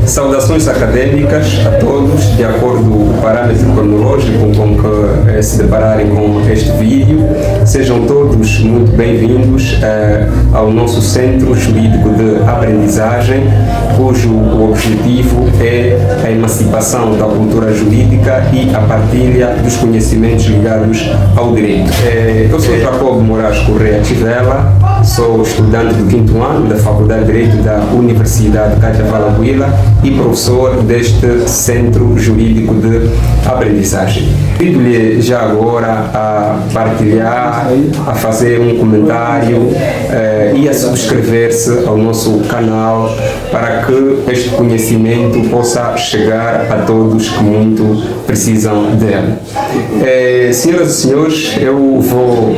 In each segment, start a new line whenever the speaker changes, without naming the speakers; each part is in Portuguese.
Saudações acadêmicas a todos, de acordo com o parâmetro cronológico com que se depararem com este vídeo. Sejam todos muito bem-vindos ao nosso Centro Jurídico de Aprendizagem, cujo objetivo é a emancipação da cultura jurídica e a partilha dos conhecimentos ligados ao direito. Eu sou Jacobo Moraes Correia Tivela, sou estudante do 5º ano da Faculdade de Direito da Universidade Cátia Valabuila e professor deste Centro Jurídico de Aprendizagem. Convido-lhe já agora a partilhar, a fazer um comentário e a subscrever-se ao nosso canal para que este conhecimento possa chegar a todos que muito precisam dele. Senhoras e senhores, eu vou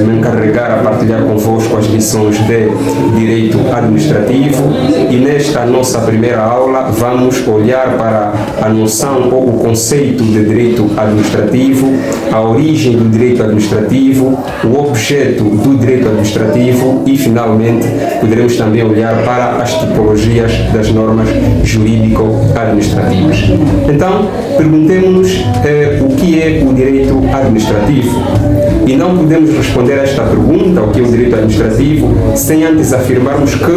me encarregar a partilhar convosco as lições de Direito Administrativo e nesta nossa primeira aula vamos olhar para a noção ou o conceito de Direito Administrativo, a origem do Direito Administrativo, o objeto do Direito Administrativo e, finalmente, poderemos também olhar para as tipologias das normas jurídico-administrativas. Então, perguntemos-nos o que é o Direito Administrativo. E não podemos responder a esta pergunta, o que é o direito administrativo, sem antes afirmarmos que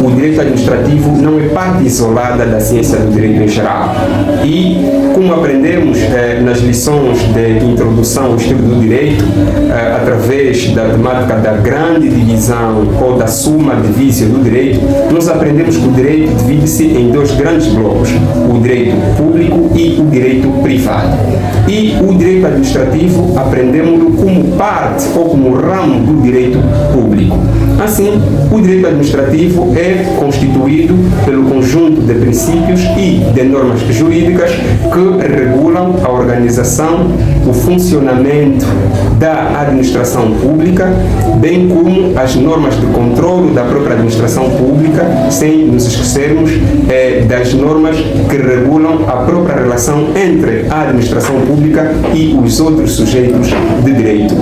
o direito administrativo não é parte isolada da ciência do direito em geral. E, como aprendemos nas lições de introdução ao estudo do direito, através da temática da grande divisão ou da suma divisio do direito, nós aprendemos que o direito divide-se em dois grandes blocos, o direito público e o direito privado. E o direito administrativo aprendemos-lo como parte ou como ramo do direito público. Assim, o direito administrativo é constituído pelo conjunto de princípios e de normas jurídicas que regulam a organização, o funcionamento da administração pública, bem como as normas de controle da própria administração pública, sem nos esquecermos das normas que regulam a própria relação entre a administração pública e os outros sujeitos de direito.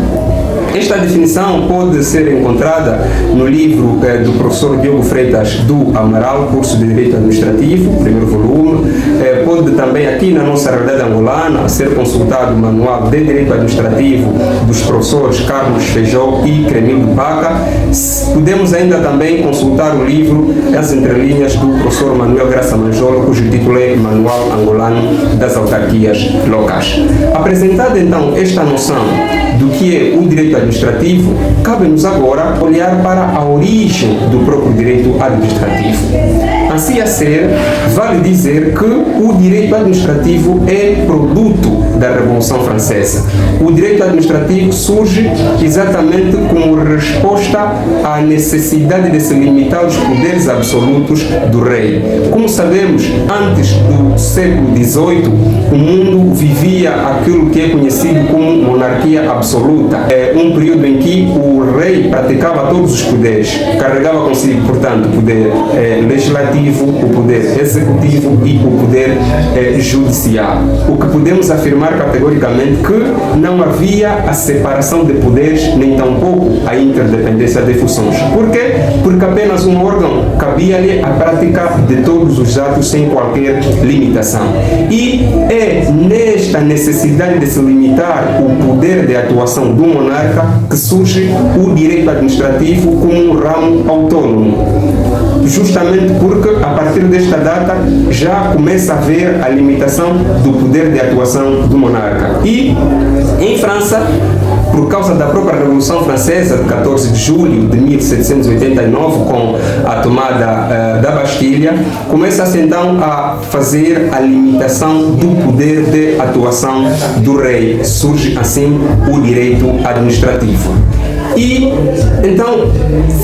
Esta definição pode ser encontrada no livro do professor Diogo Freitas do Amaral, curso de Direito Administrativo, primeiro volume. Pode também aqui na nossa realidade angolana ser consultado o Manual de Direito Administrativo dos professores Carlos Feijó e Cremildo Baca. Podemos ainda também consultar o livro As Entrelinhas do professor Manuel Graça Manjolo, cujo título é Manual Angolano das Autarquias Locais. Apresentada então esta noção do que é o direito administrativo, cabe-nos agora olhar para a origem do próprio direito administrativo. Assim a ser, vale dizer que o direito administrativo é produto da Revolução Francesa. O direito administrativo surge exatamente como resposta à necessidade de se limitar os poderes absolutos do rei. Como sabemos, antes do século XVIII, o mundo vivia aquilo que é conhecido como monarquia absoluta. É um período em que o rei praticava todos os poderes, carregava consigo, portanto, o poder legislativo, o poder executivo e o poder judicial. O que podemos afirmar categoricamente que não havia a separação de poderes, nem tampouco a interdependência de funções. Por quê? Porque apenas um órgão cabia-lhe a prática de todos os atos sem qualquer limitação. E é nesta necessidade de se limitar o poder de atuação do monarca que surge o direito administrativo como um ramo autônomo. Justamente porque a partir desta data já começa a haver a limitação do poder de atuação do monarca. E em França, por causa da própria Revolução Francesa de 14 de julho de 1789, com a tomada da Bastilha, começa-se então a fazer a limitação do poder de atuação do rei. Surge assim o direito administrativo. E, então,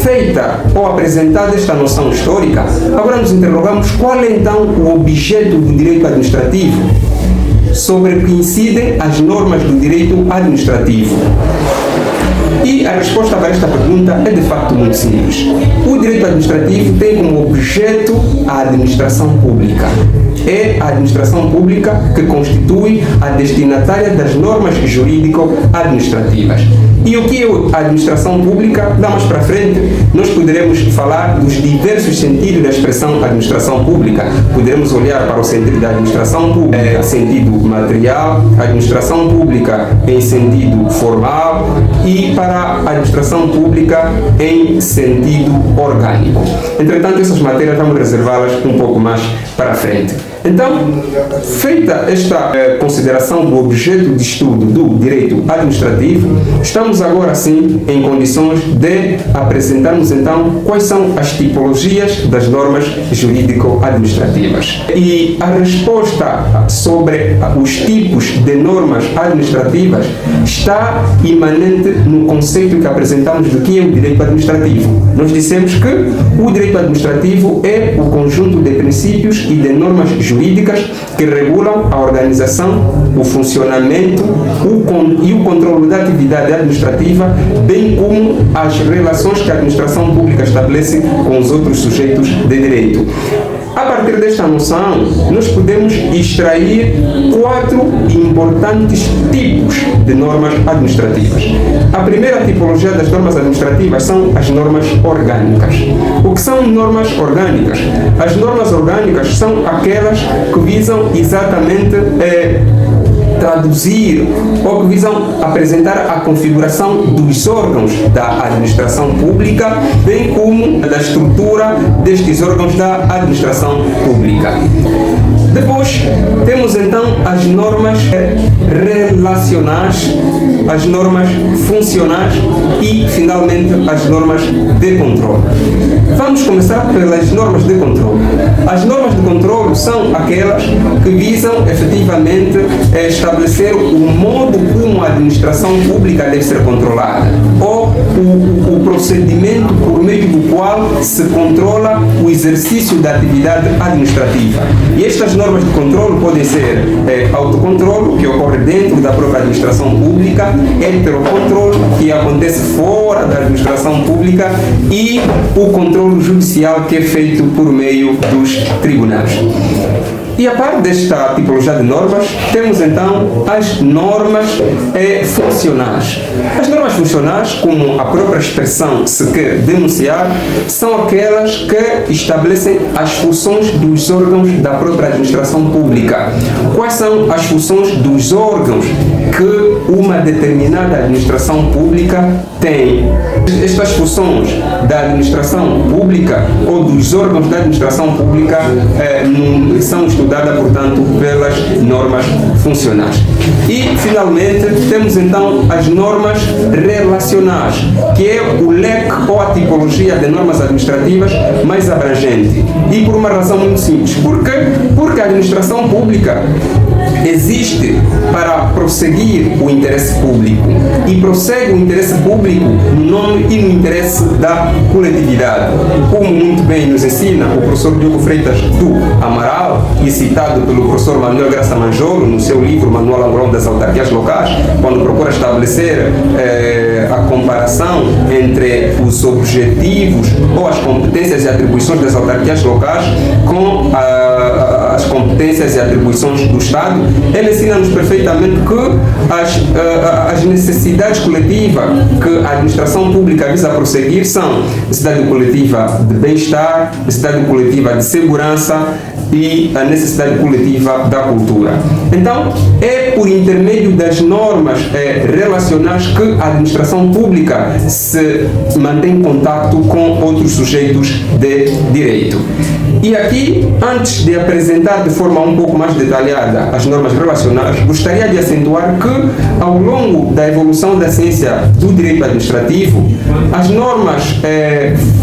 feita ou apresentada esta noção histórica, agora nos interrogamos qual é então o objeto do direito administrativo, sobre o que incidem as normas do direito administrativo. E a resposta para esta pergunta é de facto muito simples. O direito administrativo tem como objeto a administração pública. É a administração pública que constitui a destinatária das normas jurídico-administrativas. E o que é a administração pública? Lá mais para frente, nós poderemos falar dos diversos sentidos da expressão administração pública. Poderemos olhar para o sentido da administração pública em sentido material, administração pública em sentido formal e para a administração pública em sentido orgânico. Entretanto, essas matérias vamos reservá-las um pouco mais para frente. Então, feita esta consideração do objeto de estudo do direito administrativo, estamos agora sim em condições de apresentarmos então quais são as tipologias das normas jurídico-administrativas. E a resposta sobre os tipos de normas administrativas está imanente no conceito que apresentamos do que é o direito administrativo. Nós dissemos que o direito administrativo é o conjunto de princípios e de normas jurídicas que regulam a organização, o funcionamento e o controle da atividade administrativa, bem como as relações que a administração pública estabelece com os outros sujeitos de direito. A partir desta noção, nós podemos extrair 4 importantes tipos de normas administrativas. A primeira tipologia das normas administrativas são as normas orgânicas. O que são normas orgânicas? As normas orgânicas são aquelas que visam exatamente traduzir ou que visam apresentar a configuração dos órgãos da administração pública, bem como da estrutura destes órgãos da administração pública. Depois, temos então as normas relacionais, as normas funcionais e, finalmente, as normas de controle. Vamos começar pelas normas de controle. As normas de controle são aquelas que visam, efetivamente, estabelecer o modo como a administração pública deve ser controlada, ou o procedimento por meio do qual se controla o exercício da atividade administrativa. E estas normas de controle podem ser autocontrole, que ocorre dentro da própria administração pública, heterocontrole, que acontece fora da administração pública, e o controle judicial, que é feito por meio dos tribunais. E a par desta tipologia de normas, temos então as normas funcionais. As normas funcionais, como a própria expressão se quer denunciar, são aquelas que estabelecem as funções dos órgãos da própria administração pública. Quais são as funções dos órgãos que uma determinada administração pública tem? Estas funções da administração pública ou dos órgãos da administração pública são estudadas, portanto, pelas normas funcionais. E, finalmente, temos então as normas relacionais, que é o leque ou a tipologia de normas administrativas mais abrangente. E por uma razão muito simples. Por quê? Porque a administração pública existe para prosseguir o interesse público e prossegue o interesse público no nome e no interesse da coletividade. Como muito bem nos ensina o professor Diogo Freitas do Amaral e citado pelo professor Manuel Graça Manjolo no seu livro Manual Angolano das Autarquias Locais, quando procura estabelecer a comparação entre os objetivos ou as competências e atribuições das autarquias locais com as competências e atribuições do Estado, ele ensina-nos perfeitamente que as necessidades coletivas que a administração pública visa prosseguir são necessidade coletiva de bem-estar, necessidade coletiva de segurança e a necessidade coletiva da cultura. Então, é por intermédio das normas relacionais que a administração pública se mantém em contato com outros sujeitos de direito. E aqui, antes de apresentar de forma um pouco mais detalhada as normas relacionais, gostaria de acentuar que, ao longo da evolução da ciência do direito administrativo, as normas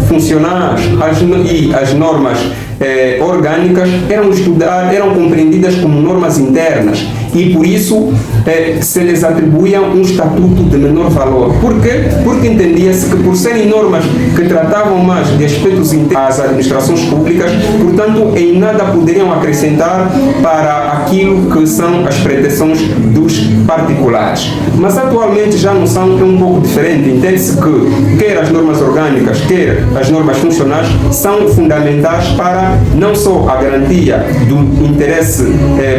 funcionais e as normas orgânicas eram compreendidas como normas internas e, por isso, se lhes atribuía um estatuto de menor valor. Por quê? Porque entendia-se que, por serem normas que tratavam mais de aspectos internos às administrações públicas, portanto, em nada poderiam acrescentar para aquilo que são as pretensões dos particulares. Mas, atualmente, já a noção é um pouco diferente. Entende-se que, quer as normas orgânicas, quer as normas funcionais, são fundamentais para não só a garantia do interesse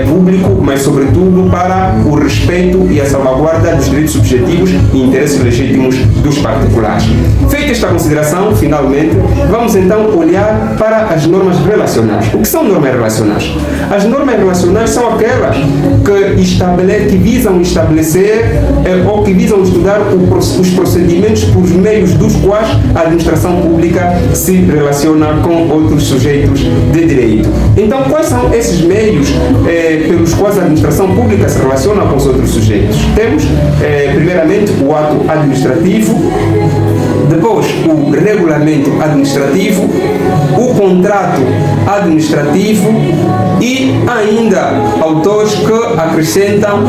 público, mas, sobretudo, sobretudo para o respeito e a salvaguarda dos direitos subjetivos e interesses legítimos dos particulares. Feita esta consideração, finalmente, vamos então olhar para as normas relacionais. O que são normas relacionais? As normas relacionais são aquelas que visam estabelecer ou que visam estudar os procedimentos por meios dos quais a administração pública se relaciona com outros sujeitos de direito. Então, quais são esses meios pelos quais a administração pública se relaciona com os outros sujeitos? Temos, primeiramente, o ato administrativo, depois o regulamento administrativo, o contrato administrativo e ainda autores que acrescentam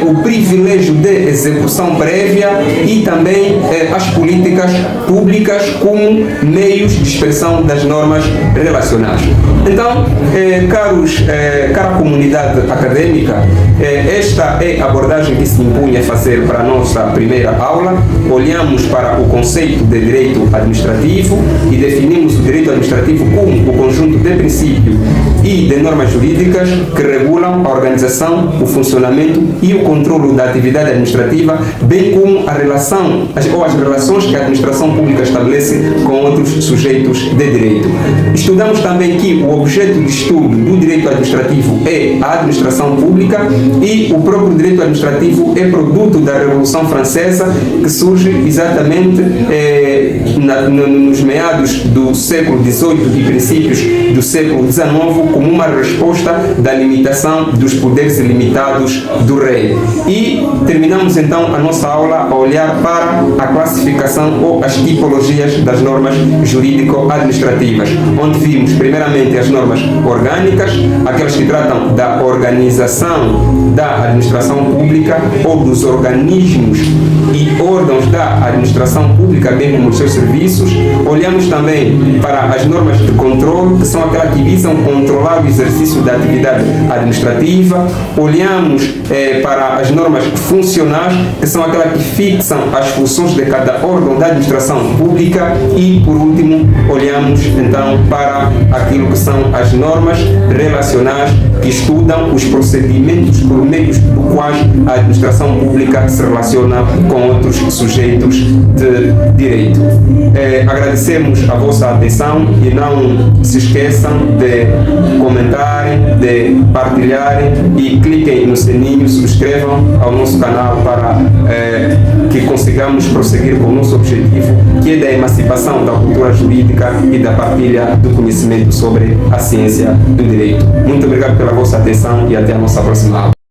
o privilégio de execução prévia e também as políticas públicas como meios de expressão das normas relacionais. Então, cara comunidade acadêmica, esta é a abordagem que se impunha a fazer para a nossa primeira aula. Olhamos para o conceito de direito administrativo e definimos o direito administrativo como o conjunto de princípios e de normas jurídicas que regulam a organização, o funcionamento e o controle da atividade administrativa, bem como a relação ou as relações que a administração pública estabelece com outros sujeitos de direito. Estudamos também que o objeto de estudo do direito administrativo é a administração pública e o próprio direito administrativo é produto da Revolução Francesa, que surge exatamente nos meados do século XVIII e princípios do século XIX como uma resposta da limitação dos poderes ilimitados do rei. E terminamos então a nossa aula a olhar para a classificação ou as tipologias das normas jurídico-administrativas, onde vimos primeiramente as normas orgânicas, aquelas que tratam da organização da administração pública ou dos organismos e órgãos da administração pública, bem como os seus serviços. Olhamos também para as normas de controle, que são aquelas que visam controlar o exercício da atividade administrativa. Olhamos para as normas funcionais, que são aquelas que fixam as funções de cada órgão da administração pública. E, por último, olhamos então para aquilo que são as normas relacionais, que estudam os procedimentos por meios do quais a administração pública se relaciona com outros sujeitos de direito. Agradecemos a vossa atenção e não se esqueçam de comentarem, de partilharem e cliquem no sininho, subscrevam ao nosso canal para que consigamos prosseguir com o nosso objetivo, que é da emancipação da cultura jurídica e da partilha do conhecimento sobre a ciência do direito. Muito obrigado pela vossa atenção e até a nossa próxima aula.